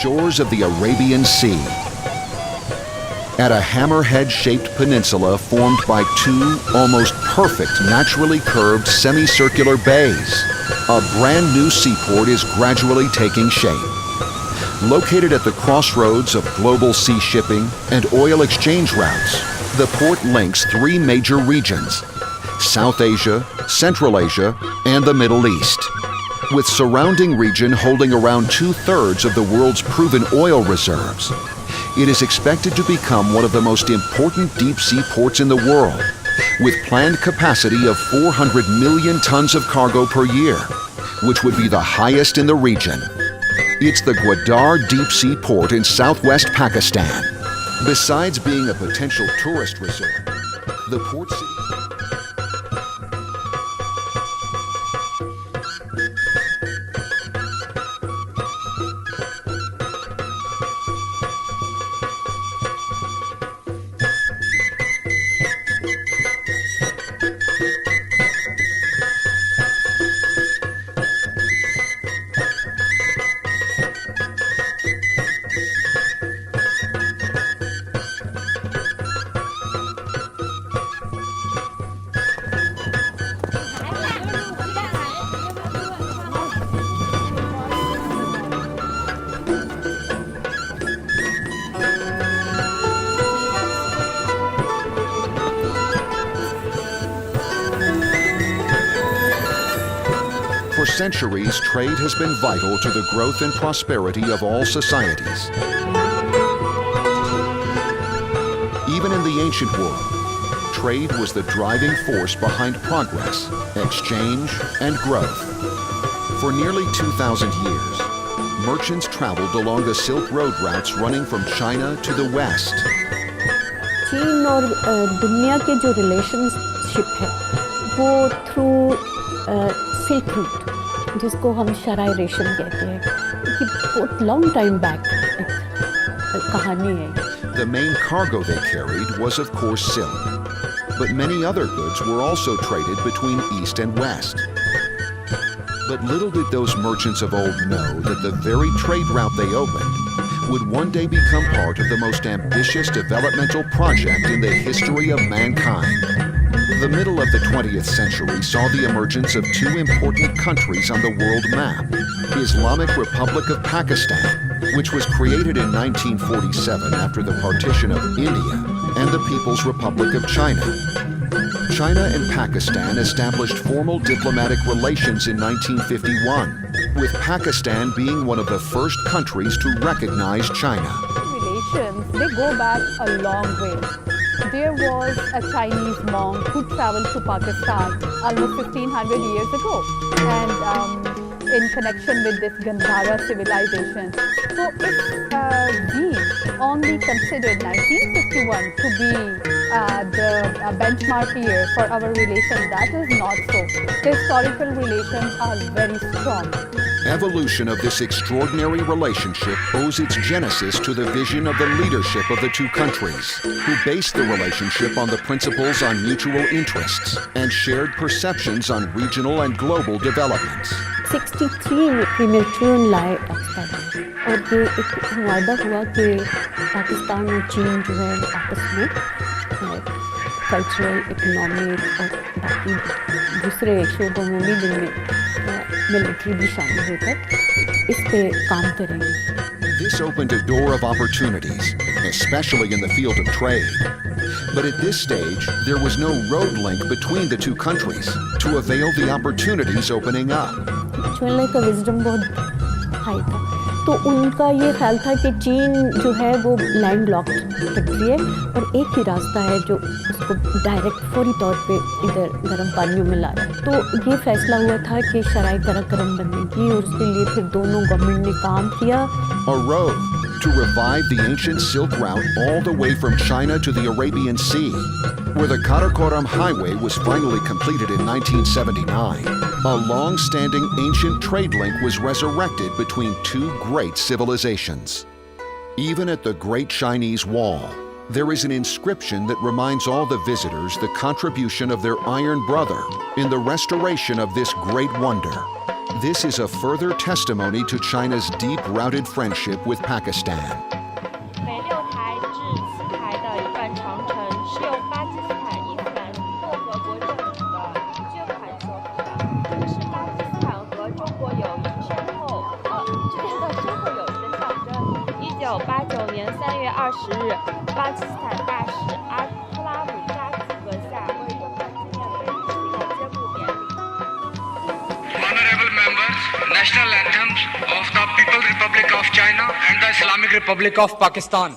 shores of the Arabian Sea. At a hammerhead-shaped peninsula formed by two almost perfect naturally curved semicircular bays, a brand new seaport is gradually taking shape. Located at the crossroads of global sea shipping and oil exchange routes, the port links three major regions: South Asia, Central Asia, and the Middle East. With surrounding region holding around 2/3 of the world's proven oil reserves, it is expected to become one of the most important deep-sea ports in the world, with planned capacity of 400 million tons of cargo per year, which would be the highest in the region. It's the Gwadar deep-sea port in southwest Pakistan. Besides being a potential tourist resort, the port city... For centuries, trade has been vital to the growth and prosperity of all societies. Even in the ancient world, trade was the driving force behind progress, exchange, and growth. For nearly 2,000 years, merchants traveled along the Silk Road routes running from China to the West. चीन और दुनिया के जो relationship है वो through silk route जिसको हम शराय रेशम कहते हैं कि बहुत लॉन्ग टाइम बैक कहानी है. The main cargo they carried was of course silk, but many other goods were also traded between East and West. But little did those merchants of old know that the very trade route they opened would one day become part of the most ambitious developmental project in the history of mankind. The middle of the 20th century saw the emergence of two important countries on the world map: Islamic Republic of Pakistan, which was created in 1947 after the partition of India, and the People's Republic of China. China and Pakistan established formal diplomatic relations in 1951, with Pakistan being one of the first countries to recognize China. Relations, they go back a long way. There was a Chinese monk who traveled to Pakistan almost 1500 years ago, and in connection with this Gandhara civilization. So if we only considered 1951 to be the benchmark year for our relations, that is not so. Historical relations are very strong. Evolution of this extraordinary relationship owes its genesis to the vision of the leadership of the two countries, who based the relationship on the principles on mutual interests and shared perceptions on regional and global developments. 63 में premature लाए पाकिस्तान में, और ये एक वादा हुआ कि पाकिस्तान और चीन जो है आपस में कल्चरल, इकोनॉमिक और बाकी दूसरे शोबों में भी जिनमें मिलिट्री भी शामिल होकर इस पे काम करेंगे. This opened a door of opportunities, especially in the field of trade. But at this stage, there was no road link between the two countries to avail the opportunities opening up. चुनने का wisdom बहुत high था, तो उनका ये ख्याल था कि चीन जो है वो लैंड लॉक्ड कंट्री है और एक ही रास्ता है जो उसको डायरेक्ट फौरी तौर पे इधर गर्म पानियों में ला रहा है. तो ये फैसला हुआ था कि शराय कराकरम बनेगी, और उसके लिए फिर दोनों गवर्नमेंट ने काम किया. A road to revive the ancient Silk Route all the way from China to the Arabian Sea, where the Karakoram Highway was finally completed in 1979. A long-standing ancient trade link was resurrected between two great civilizations. Even at the Great Chinese Wall, there is an inscription that reminds all the visitors the contribution of their iron brother in the restoration of this great wonder. This is a further testimony to China's deep-rooted friendship with Pakistan. 北六台至七台的一段长城是由巴基斯坦伊斯兰共和国政府的捐款所补的，是巴基斯坦和中国友谊深厚之间的深厚友谊的象征。1989年3月20日，巴基斯坦大使阿克拉姆扎吉阁下为中国纪念碑举行了揭幕典礼。Honorable members, national anthems of the People's Republic of China and the Islamic Republic of Pakistan.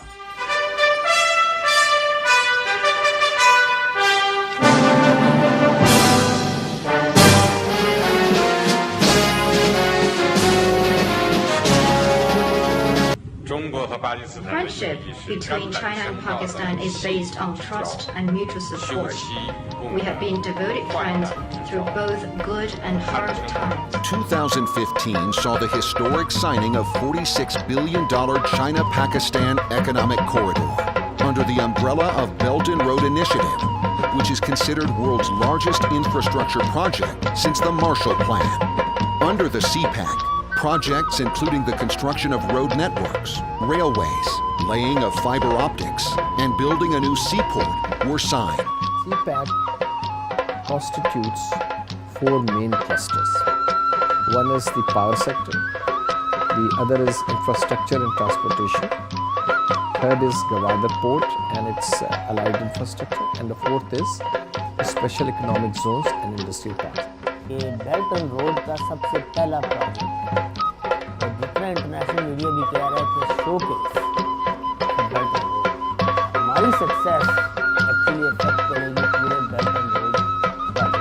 中国和巴基斯坦 Friendship between China and Pakistan is based on trust and mutual support. We have been devoted friends through both good and hard times. 2015 saw the historic signing of $46 billion China-Pakistan Economic Corridor under the umbrella of Belt and Road Initiative, which is considered world's largest infrastructure project since the Marshall Plan. Under the CPEC, projects including the construction of road networks, railways, laying of fiber optics, and building a new seaport were signed. CPEC constitutes four main clusters. One is the power sector, the other is infrastructure and transportation, third is Gwadar Port and its allied infrastructure, and the fourth is special economic zones and industrial parks. ये belt and road का सबसे पहला project है और जितना international media भी कह रहे थे शोकेस बेल्ट एंड रोड हमारी सक्सेस एक्चुअली इफेक्ट करेगी पूरे belt and road project.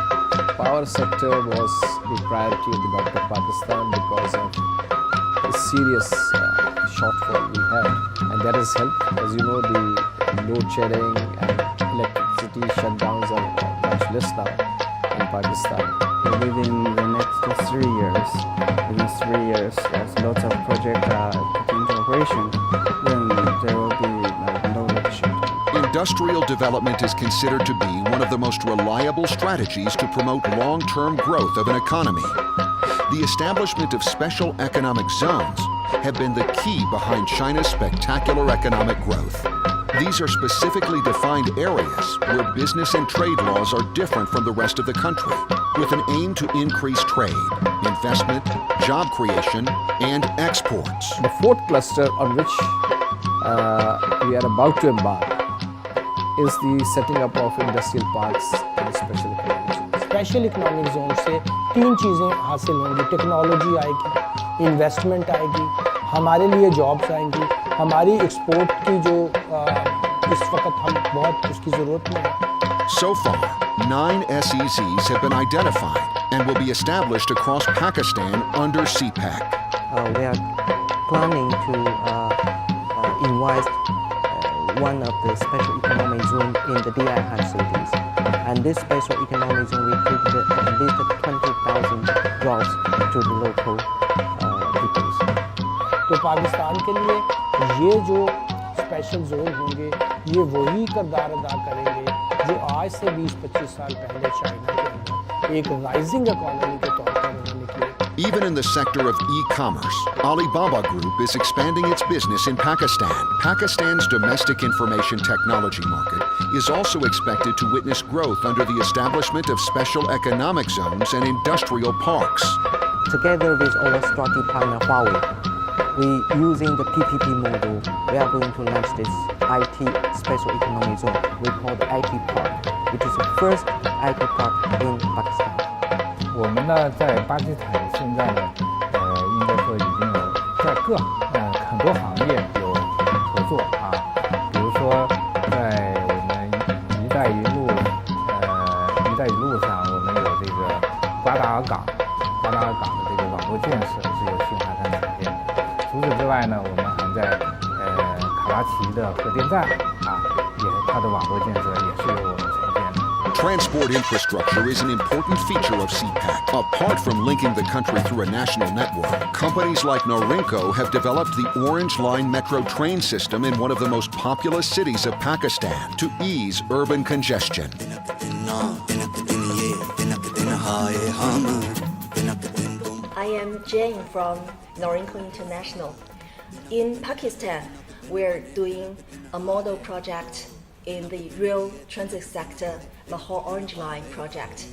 Power sector was the priority of the government of Pakistan because of the serious shortfall we had, and that has helped. As you know, the load shedding and electricity shutdowns are much less now in Pakistan. Within the next 3 years, as lots of projects are put into operation, then there will be no load shedding. Industrial development is considered to be one of the most reliable strategies to promote long-term growth of an economy. The establishment of special economic zones have been the key behind China's spectacular economic growth. These are specifically defined areas where business and trade laws are different from the rest of the country, with an aim to increase trade, investment, job creation, and exports. The fourth cluster on which we are about to embark is the setting up of industrial parks and special economic zones. Special economic zone से तीन चीज़ें हासिल होंगी. Technology आएगी, investment आएगी, हमारे लिए jobs आएंगी, हमारी एक्सपोर्ट की जो इस वक्त हम बहुत उसकी ज़रूरत में है. So far, 9 SEZs have been identified and will be established across Pakistan under CPEC. We are planning to invite one of the special economic zones in the DI cities. And this special economic zone will create at least 20,000 jobs to the local peoples. तो पाकिस्तान के लिए ये जो special zone होंगे ये वही किरदार अदा करेंगे जो आज से 20-25 साल पहले चाइना के अंदर एक राइजिंग इकोनॉमी के तौर पर उन्होंने किए. Even in the sector of e-commerce, Alibaba Group is expanding its business in Pakistan. Pakistan's domestic information technology market is also expected to witness growth under the establishment of special economic zones and industrial parks. Together with our strategic partner Huawei, we using the PPP model, we are going to launch this IT special economic zone. We call the IT Park, which is the first IT park in Pakistan. 我们呢，在巴基斯坦现在呢，应该说已经有在很多行业有合作啊，比如说在我们“一带一路”上，我们有这个瓜达尔港的这个网络建设是由新华商承建的。除此之外呢，我们还在卡拉奇的核电站啊，它的网络建设也是由我们承建的。 Transport infrastructure is an important feature of CPEC. Apart from linking the country through a national network, companies like Norinco have developed the Orange Line metro train system in one of the most populous cities of Pakistan to ease urban congestion. am Jane from Norinco International. In Pakistan, we're doing a model project in the rail transit sector, Lahore Orange Line project.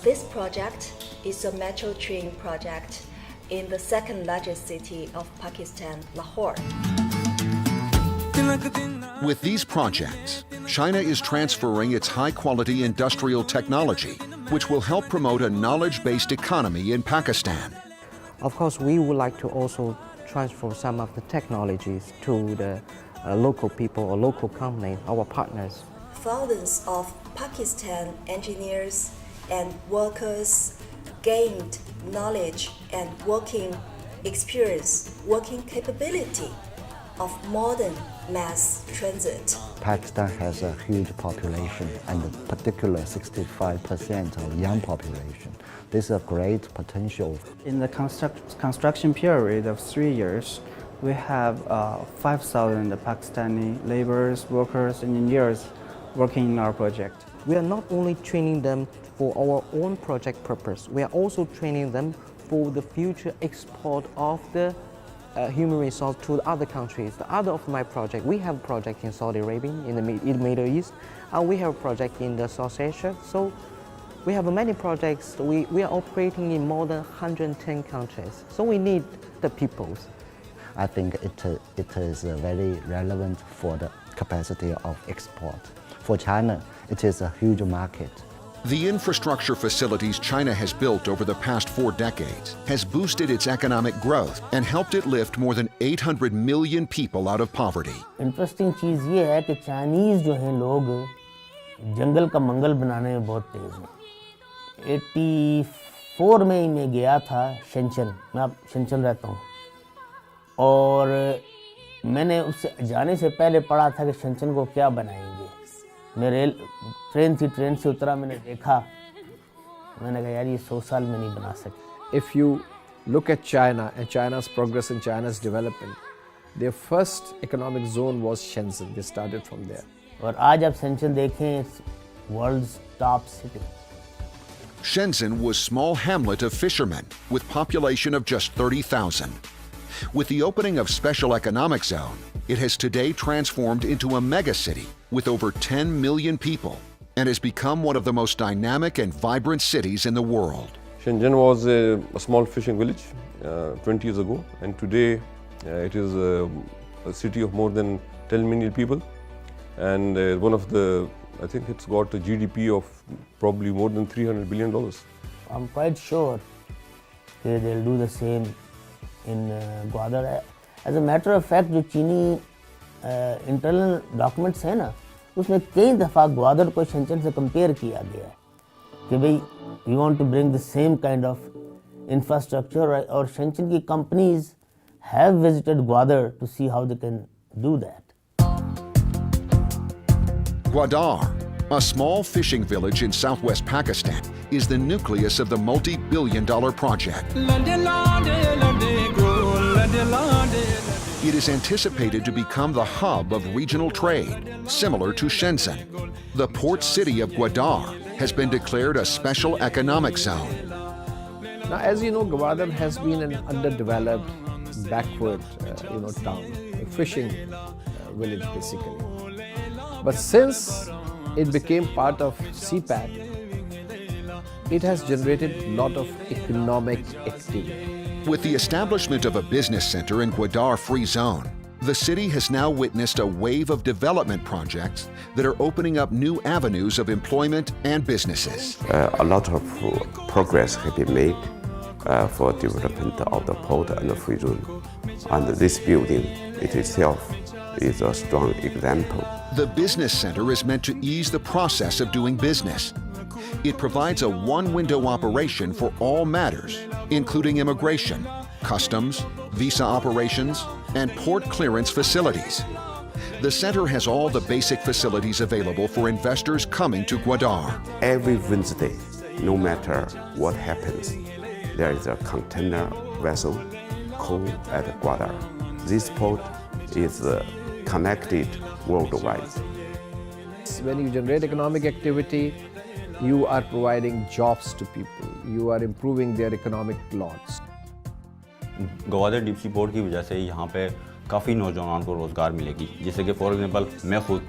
This project is a metro train project in the second largest city of Pakistan, Lahore. With these projects, China is transferring its high-quality industrial technology, which will help promote a knowledge-based economy in Pakistan. Of course, we would like to also transfer some of the technologies to the local people or local companies, our partners. Thousands of Pakistan engineers and workers gained knowledge and working experience, working capability of modern mass transit. Pakistan has a huge population, and in particular 65% of young population. This is a great potential. In the construction period of 3 years, we have 5,000 Pakistani laborers, workers, engineers working in our project. We are not only training them for our own project purpose, we are also training them for the future export of the human resource to other countries. The other of my project, we have a project in Saudi Arabia, in the Middle East, and we have a project in the South Asia. So we have many projects. We are operating in more than 110 countries. So we need the peoples. I think it is very relevant for the capacity of export. For China, it is a huge market. The infrastructure facilities China has built over the past 4 decades has boosted its economic growth and helped it lift more than 800 million people out of poverty. Interesting चीज़ ये है कि Chinese जो हैं लोग जंगल का मंगल बनाने में बहुत तेज़ हैं। 84 में ही मैं गया था शेंचन, मैं अब शेंचन रहता हूँ, और मैंने उससे जाने से पहले पढ़ा था कि शेंचन को क्या बनाएंगे। मैं ट्रेन से उतरा, मैंने देखा, मैंने कहा यार ये 100 साल में नहीं बना सकते। If you look at China and China's progress and China's development, their first economic zone was Shenzhen. They started from there. और आज आप शेंचन देखें, world's top city. Shenzhen was a small hamlet of fishermen with population of just 30,000. With the opening of Special Economic Zone, it has today transformed into a megacity with over 10 million people and has become one of the most dynamic and vibrant cities in the world. Shenzhen was a small fishing village 20 years ago, and today it is a city of more than 10 million people, and one of the, I think it's got a GDP of probably more than $300 billion. I'm quite sure they'll do the same in Gwadar. As a matter of fact, जो चीनी internal documents हैं ना, उसमें कई दफ़ा ग्वादर को शेंचन से compare किया गया है कि भाई we want to bring the same kind of infrastructure, और शेंचन की companies have visited Gwadar to see how they can do that. Gwadar, a small fishing village in southwest Pakistan, is the nucleus of the multi-billion-dollar project. It is anticipated to become the hub of regional trade, similar to Shenzhen. The port city of Gwadar has been declared a special economic zone. Now, as you know, Gwadar has been an underdeveloped, backward, town, a fishing village basically. But since it became part of CPEC, it has generated a lot of economic activity. With the establishment of a business center in Gwadar Free Zone, the city has now witnessed a wave of development projects that are opening up new avenues of employment and businesses. A lot of progress has been made for development of the port and the free zone. And this building, it itself, is a strong example. The business center is meant to ease the process of doing business. It provides a one-window operation for all matters, including immigration, customs, visa operations, and port clearance facilities. The center has all the basic facilities available for investors coming to Gwadar. Every Wednesday, no matter what happens, there is a container vessel called at Gwadar. This port is connected worldwide. When you generate economic activity, you are providing jobs to people. you are improving their economic lots. Gwadar deep sea port की वजह से यहाँ पे काफ़ी नौजवानों को रोज़गार मिलेगी, जैसे कि फॉर एग्जांपल मैं खुद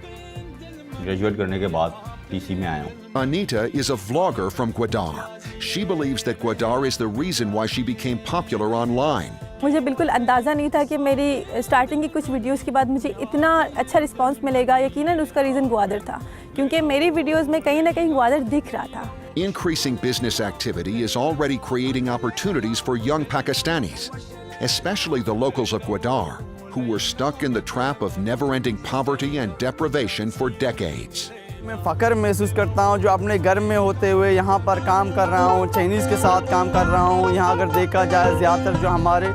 ग्रेजुएट करने के बाद पीसी में आया हूँ. Anita is a vlogger from Gwadar. She believes that Gwadar is the reason why she became popular online. मुझे बिल्कुल अंदाज़ा नहीं था कि मेरी स्टार्टिंग की कुछ वीडियोस के बाद मुझे इतना अच्छा रिस्पांस मिलेगा. यकीनन उसका रीज़न ग्वादर था, क्योंकि मेरी वीडियोस में कहीं ना कहीं ग्वादर दिख रहा था. Increasing business activity is already creating opportunities for young Pakistanis, especially the locals of Gwadar, who were stuck in the trap of never-ending poverty and deprivation for decades. मैं फ़ख्र महसूस करता हूँ जो अपने घर में होते हुए यहाँ पर काम कर रहा हूँ, चाइनीज़ के साथ काम कर रहा हूँ. यहाँ अगर देखा जाए ज़्यादातर जो हमारे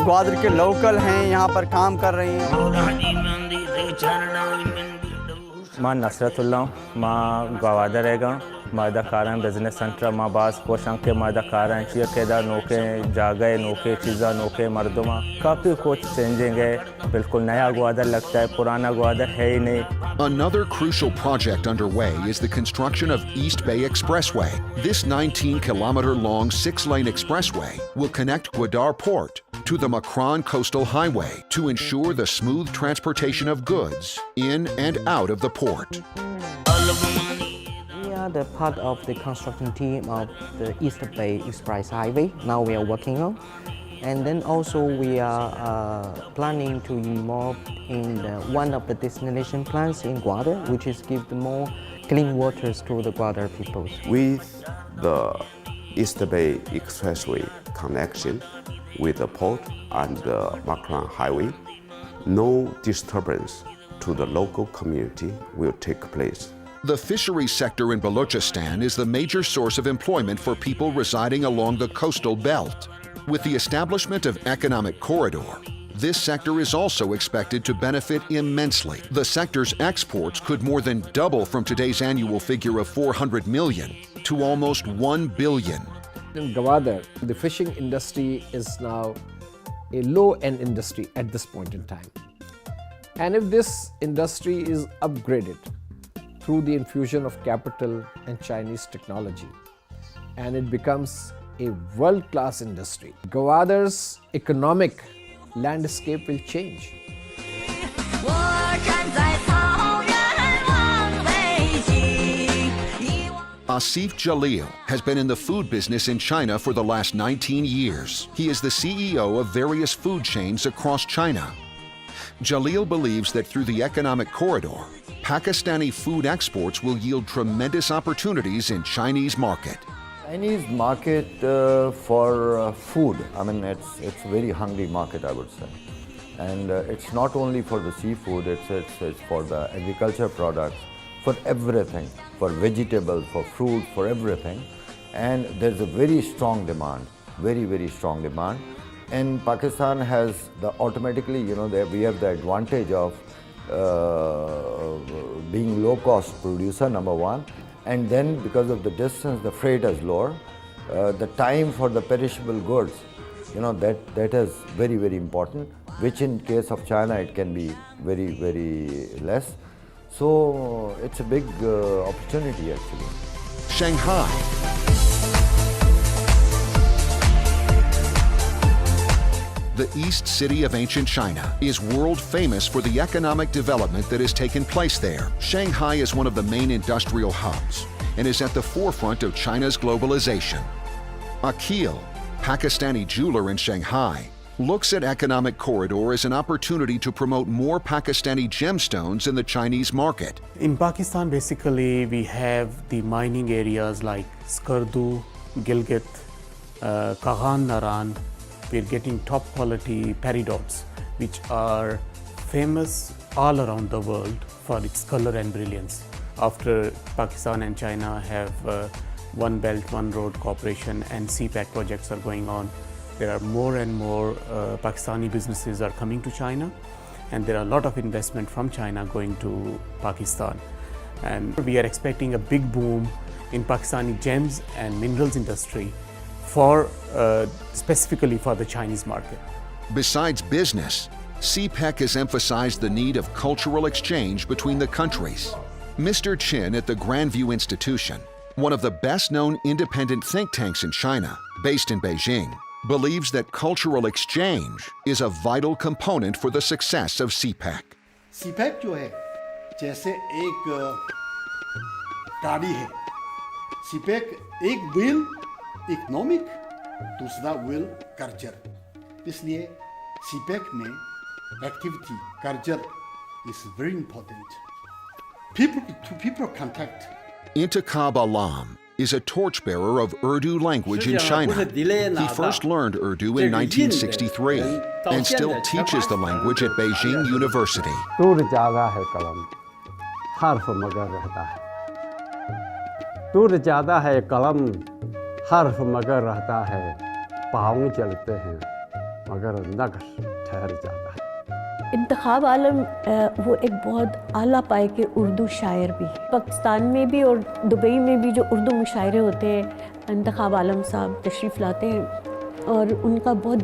ग्वादर के लोकल हैं यहाँ पर काम कर रहे हैं. मां नसरतुल्लाह मां गवादर रहेगा मादा कारण बिजनेस सेंटर मां बास कोशं के मादा कारण चिया केदा नोके जागे नोके चीज़ा नोके मर्दमा काफ़ी कुछ चेंजिंग है. बिल्कुल नया ग्वादर लगता है, पुराना ग्वादर है ही नहीं. Another crucial project underway is the construction of East Bay Expressway. This 19-kilometer-long 6-lane expressway will connect Gwadar Port to the Makran Coastal Highway to ensure the smooth transportation of goods in and out of the port. We are the part of the construction team of the East Bay Express Highway. Now we are working on. And then also we are planning to involve in one of the destination plans in Gwadar, which is give more clean waters to the Gwadar people. With the East Bay Expressway connection with the port and the Makran Highway, no disturbance to the local community will take place. The fisheries sector in Balochistan is the major source of employment for people residing along the coastal belt. With the establishment of economic corridor, this sector is also expected to benefit immensely. The sector's exports could more than double from today's annual figure of 400 million to almost 1 billion. In Gwadar, the fishing industry is now a low-end industry at this point in time. And if this industry is upgraded through the infusion of capital and Chinese technology, and it becomes a world-class industry, Gwadar's economic landscape will change. Asif Jalil has been in the food business in China for the last 19 years. He is the CEO of various food chains across China. Jalil believes that through the economic corridor, Pakistani food exports will yield tremendous opportunities in Chinese market. Chinese market for food, I mean, it's a very hungry market, I would say. And it's not only for the seafood, it's for the agriculture products, for everything, for vegetables, for fruit, for everything. And there's a very strong demand, very, very strong demand. And Pakistan has the automatically, we have the advantage of being low-cost producer, number one. And then because of the distance, the freight is lower. The time for the perishable goods, that is very, very important, which in case of China, it can be very, very less. So it's a big opportunity actually. Shanghai. The East City of ancient China is world famous for the economic development that has taken place there. Shanghai is one of the main industrial hubs and is at the forefront of China's globalization. Akil, Pakistani jeweler in Shanghai, looks at economic corridor as an opportunity to promote more Pakistani gemstones in the Chinese market. In Pakistan, basically, we have the mining areas like Skardu, Gilgit, Kaghan Naran. We're getting top quality peridots, which are famous all around the world for its color and brilliance. After Pakistan and China have One Belt, One Road cooperation and CPEC projects are going on, there are more and more Pakistani businesses are coming to China, and there are a lot of investment from China going to Pakistan. And we are expecting a big boom in Pakistani gems and minerals industry specifically for the Chinese market. Besides business, CPEC has emphasized the need of cultural exchange between the countries. Mr. Chin at the Grandview Institution one of the best-known independent think tanks in China, based in Beijing, believes that cultural exchange is a vital component for the success of CPEC. CPEC जो है जैसे एक गाड़ी है, CPEC एक wheel economic, दूसरा wheel culture, इसलिए CPEC में activity, culture is very important. People-to-people contact. Intikhab Alam is a torchbearer of Urdu language in China. He first learned Urdu in 1963 and still teaches the language at Beijing University. टूट जाता है कलम, हर्फ मगर रहता है। टूट जाता है कलम, हर्फ मगर रहता है। पाँव चलते हैं, मगर नक्श ठहर जाता है। इंतखाब आलम वो एक बहुत आला पाए के उर्दू शायर भी है। पाकिस्तान में भी और दुबई में भी जो उर्दू मुशायरे होते हैं, इंतखाब आलम साहब तशरीफ़ लाते हैं और उनका बहुत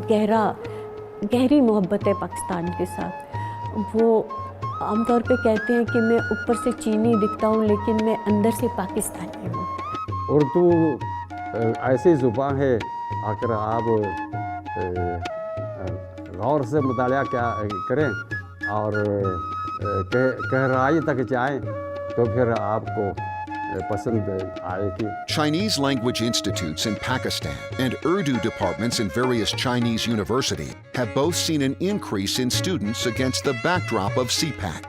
गहरी मोहब्बत है पाकिस्तान के साथ। वो आमतौर पे कहते हैं कि मैं ऊपर से चीनी दिखता हूँ लेकिन मैं अंदर से पाकिस्तानी हूँ। उर्दू ऐसी ज़ुबान है, अगर आप गौर से मुताला क्या करें और गहराई तक जाएं तो फिर आपको पसंद आएगी। Chinese language institutes in Pakistan and Urdu departments in various Chinese universities have both seen an increase in students against the backdrop of CPEC.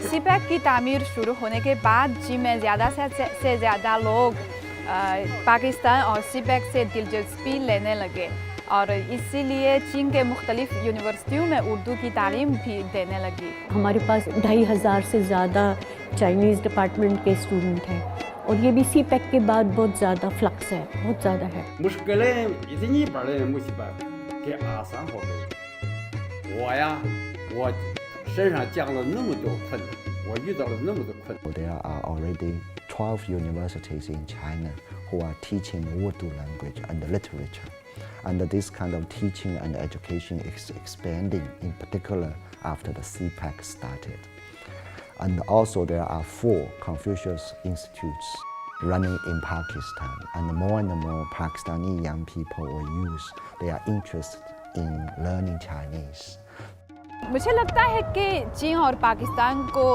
CPEC की तामीर शुरू होने के बाद चीन में ज़्यादा से ज़्यादा लोग पाकिस्तान और CPEC से दिलचस्पी लेने लगे और इसीलिए चीन के मुख्तलिफ यूनिवर्सिटियों में उर्दू की तालीम भी देने लगी। हमारे पास 2500 से ज़्यादा चाइनीज़ डिपार्टमेंट के स्टूडेंट हैं और ये भी CPEC के बाद बहुत ज़्यादा फ्लक्स है, बहुत ज़्यादा है। मुश्किलें इतनी बड़े मुसीबत कि आसान हो गई। वो身上降了那么多困难，我遇到了那么多困难。 There are already 12 universities in China who are teaching Urdu language and literature. And this kind of teaching and education is expanding, in particular after the CPEC started. And also there are 4 Confucius institutes running in Pakistan, and more Pakistani young people or youth, they are interested in learning Chinese. मुझे लगता है कि चीन और पाकिस्तान को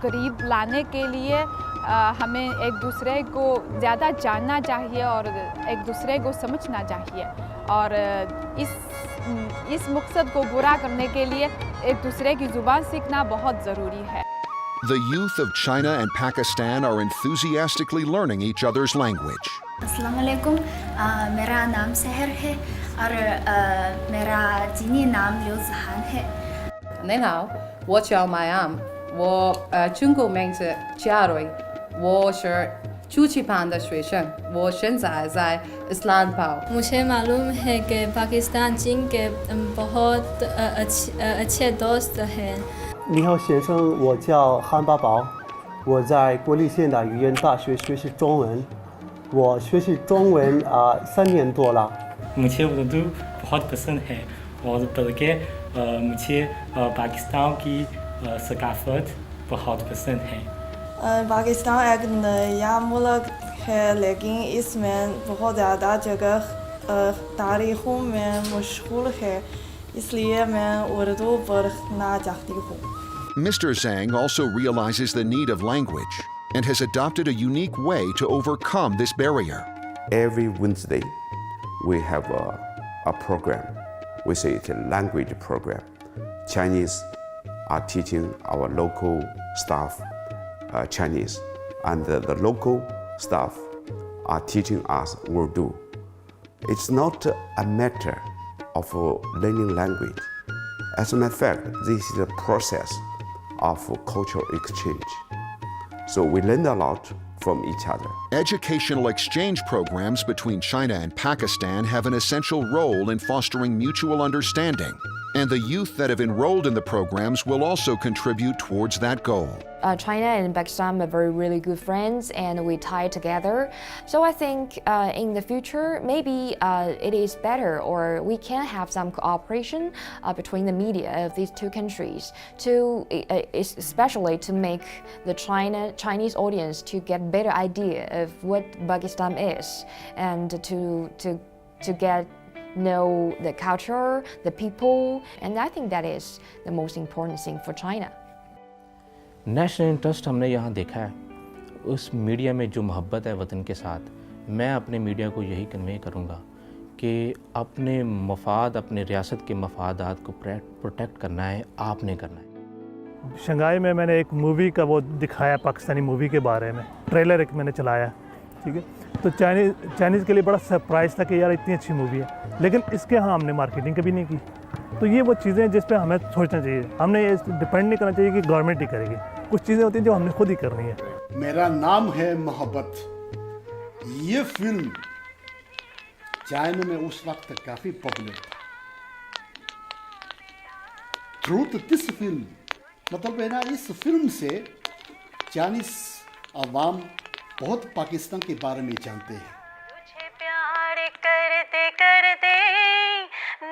करीब लाने के लिए हमें एक दूसरे को ज़्यादा जानना चाहिए और एक दूसरे को समझना चाहिए और इस मकसद को पूरा करने के लिए एक दूसरे की ज़ुबान सीखना बहुत ज़रूरी है। The youth of China and Pakistan are enthusiastically learning each other's language. अस्सलाम वालेकुम, मेरा नाम सहर है और मेरा चीनी नाम लिu जहान है। 您好，我叫麦安，我中国名字嘉瑞，我是初级班的学生，我现在在伊斯兰堡。 मुझे मालूम है कि पाकिस्तान चीन के बहुत अच्छे दोस्त हैं। 你好，先生，我叫韩八宝，我在国立现代语言大学学习中文，我学习中文3年多了。 मुझे उर्दू बहुत पसंद है और बल्कि मुझे पाकिस्तान की सकाफत बहुत पसंद है। पाकिस्तान एक नया मुल्क है लेकिन इसमें बहुत ज़्यादा जगह तारीखों में मशहूर है, इसलिए मैं उर्दू पढ़ना चाहती हूँ। Mr. Zhang also realizes the need of language and has adopted a unique way to overcome this barrier. Every Wednesday, we have a program. We say it's a language program. Chinese are teaching our local staff Chinese, and the local staff are teaching us Urdu. It's not a matter of learning language. As a matter of fact, this is a process of cultural exchange. So we learn a lot from each other. Educational exchange programs between China and Pakistan have an essential role in fostering mutual understanding And the youth that have enrolled in the programs will also contribute towards that goal. China and Pakistan are really good friends, and we tie together. So I think in the future, maybe it is better, or we can have some cooperation between the media of these two countries, to especially to make the Chinese audience to get better idea of what Pakistan is, and to get know the culture, the people, and I think that is the most important thing for China. National interest हमने यहाँ देखा है, उस media में जो मोहब्बत है वतन के साथ, मैं अपने मीडिया को यही कन्वे करूँगा कि अपने मफाद, अपने रियासत के मफादात को प्रोटेक्ट करना है, आपने करना है। शंघाई में मैंने एक मूवी का वो दिखाया, पाकिस्तानी मूवी के बारे में ट्रेलर एक मैंने चलाया, ठीक है। तो चाइनीज़ के लिए बड़ा सरप्राइज़ था कि यार इतनी अच्छी मूवी है, लेकिन इसके यहाँ हमने मार्केटिंग कभी नहीं की। तो ये वो चीज़ें जिस पे हमें सोचना चाहिए, हमने ये डिपेंड नहीं करना चाहिए कि गवर्नमेंट ही करेगी, कुछ चीज़ें होती हैं जो हमने खुद ही करनी है। मेरा नाम है मोहब्बत। ये फिल्म चाइना में उस वक्त काफ़ी पॉपुलर था। ट्रूथ दिस फिल्म, मतलब है ना, इस फिल्म से चाइनीज़ अवाम बहुत पाकिस्तान के बारे में जानते हैं। प्यार करते करते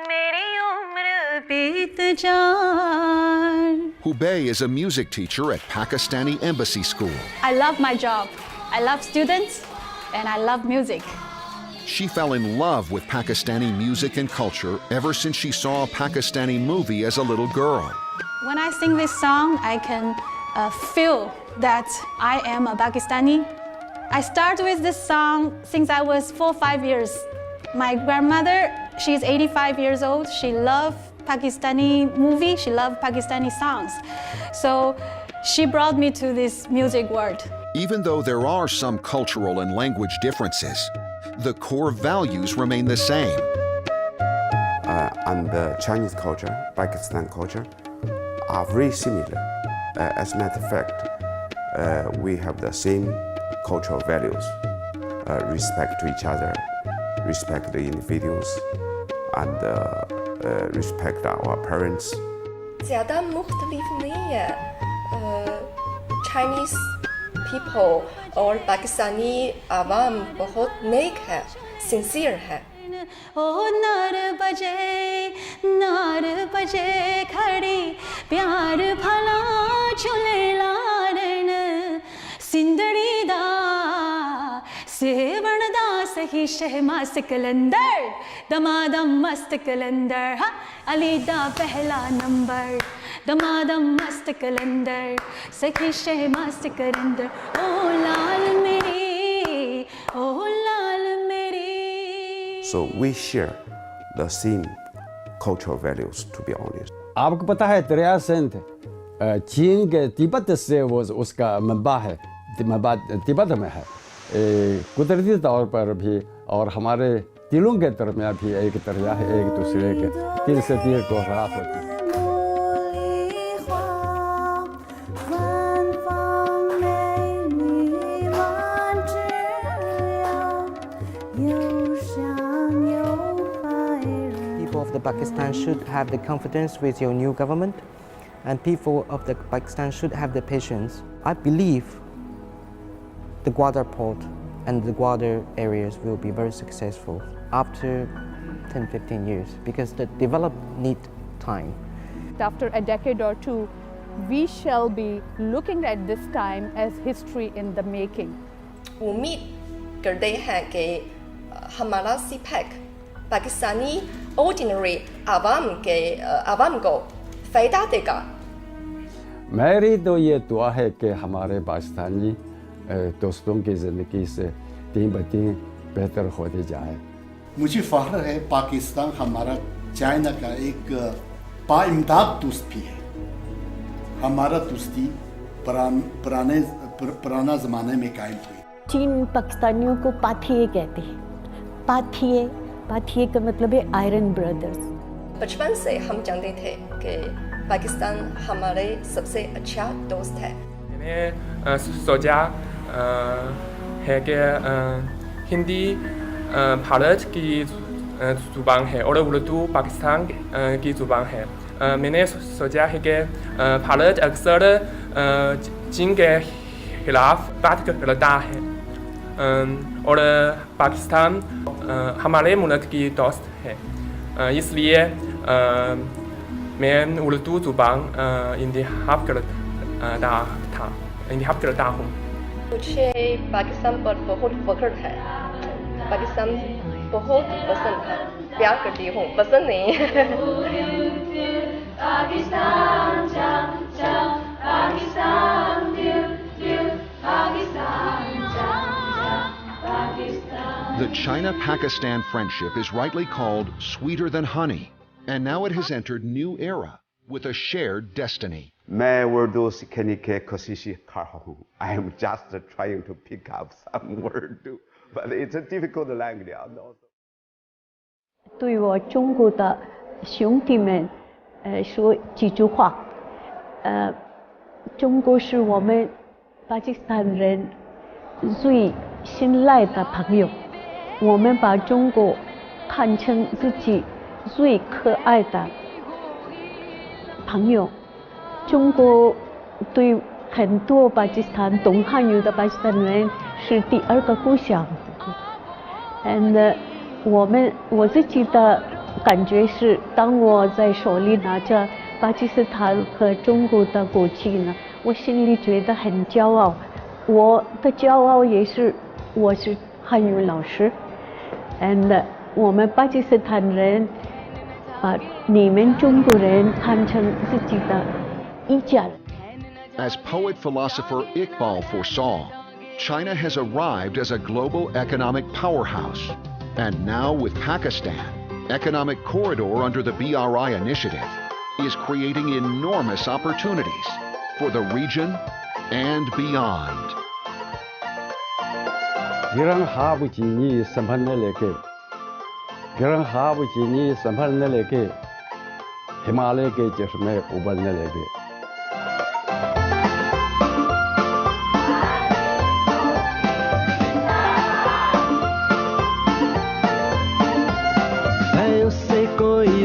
मेरी उम्र बीत जाए। Hubei is a music teacher at Pakistani Embassy School. I love my job. I love students and I love music. She fell in love with Pakistani music and culture ever since she saw a Pakistani movie as a little girl. When I sing this song, I can feel that I am a Pakistani. I started with this song since I was 4 or 5 years. My grandmother, she's 85 years old. She loved Pakistani movie. She loved Pakistani songs. So she brought me to this music world. Even though there are some cultural and language differences, the core values remain the same. And the Chinese culture, Pakistan culture, are very similar. As a matter of fact, we have the same cultural values, respect to each other, respect the individuals, and respect our parents. ज़्यादा मुख्तलिफ नहीं है। Chinese people और पाकिस्तानी आवाम बहुत नेक है, sincere है। ओ नार बजे खड़ी प्यार भला झूले लारण सिंदड़ी दा सेवण दा सही शहमा सिकलंदर दमादम मस्त कलंदर हा अली दा पहला नंबर दमादम मस्त कलंदर सखी शहमा सिकलंदर ओ लाल मेरी ओ लाल मेरी। So we share the same cultural values, to be honest. आपको पता है दरिया सिंध चीन के तिब्बत से वो उसका मनबा है, तिब्बत में है, कुदरती तौर पर भी और हमारे दिलों के दरमियान भी एक दरिया है, एक दूसरे के दिल से दिल को रात होती है। People of the Pakistan should have the confidence with your new government, and people of the Pakistan should have the patience. I believe the Gwadar port and the Gwadar areas will be very successful after 10-15 years because the development need time. After a decade or two, we shall be looking at this time as history in the making. उम्मीद करते हैं कि हमारा CPEC Pakistani ordinary आवाम को फ़ायदा देगा। मेरी तो ये दुआ है कि हमारे पाकिस्तानी दोस्तों की ज़िंदगी से दिन ब दिन बेहतर होती जाए। मुझे फ़ख्र है पाकिस्तान हमारा चाइना का एक बाइमदाद दोस्त भी है। हमारा दोस्ती पुराना ज़माने में कायम हुई। चीन पाकिस्तानियों को पाथिये कहते हैं। पाथिये का मतलब है आयरन ब्रदर्स। बचपन से हम जानते थे कि पाकिस्तान हमारे सबसे अच्छा दोस्त है। मैंने सोचा है कि हिंदी भारत की ज़ुबान है और उर्दू पाकिस्तान की ज़ुबान है। मैंने सोचा है कि भारत अक्सर चीन के खिलाफ बात करता है और पाकिस्तान हमारे मुल्क की दोस्त है, इसलिए मैं उर्दू ज़ुबान इंतखाब करता हूँ। मुझे पाकिस्तान पर बहुत फख्र है। पाकिस्तान बहुत पसंद है, प्यार करती हूँ, पसंद नहीं। The China-Pakistan friendship is rightly called sweeter than honey, and now it has entered new era with a shared destiny. मैं उर्दू सीखने की कोशिश कर रहा हूँ. I am just trying to pick up some word, but it's a difficult language. 对我中国的兄弟们，说几句话。中国是我们巴基斯坦人最信赖的朋友，我们把中国看成自己最可爱的朋友。中国对很多巴基斯坦东汉语的巴基斯坦人是第二个故乡。我自己的感觉是，当我在手里拿着巴基斯坦和中国的国旗呢，我心里觉得很骄傲。我的骄傲也是，我是汉语老师，我们巴基斯坦人把你们中国人看成自己的一家人。As poet-philosopher Iqbal foresaw, China has arrived as a global economic powerhouse. And now with Pakistan, Economic Corridor under the BRI initiative is creating enormous opportunities for the region and beyond. गिरंग हाब चीनी संभलने लेके गिरंग हाब चीनी संभलने लेके हिमालय के चश्मे उबलने लगे.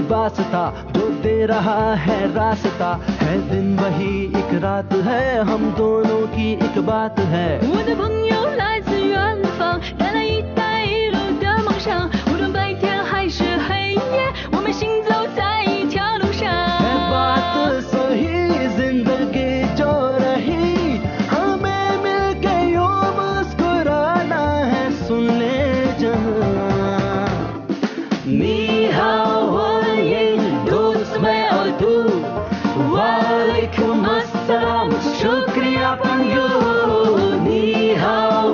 वास्ता जो दे रहा है रास्ता है, दिन वही एक रात है, हम दोनों की एक बात है. 我的朋友来自远方，带来一带一路的梦想，无论白天还是黑夜，我们行走在一条路上。है बात सही जिंदगी जो रही, हमें मिलके यूं मुस्कुराना है, सुन ले जहां. 你好。शुक्रिया पंयो, नी हाओ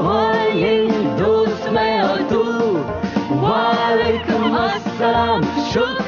वालेकुम अस्सलाम, शुक्रिया.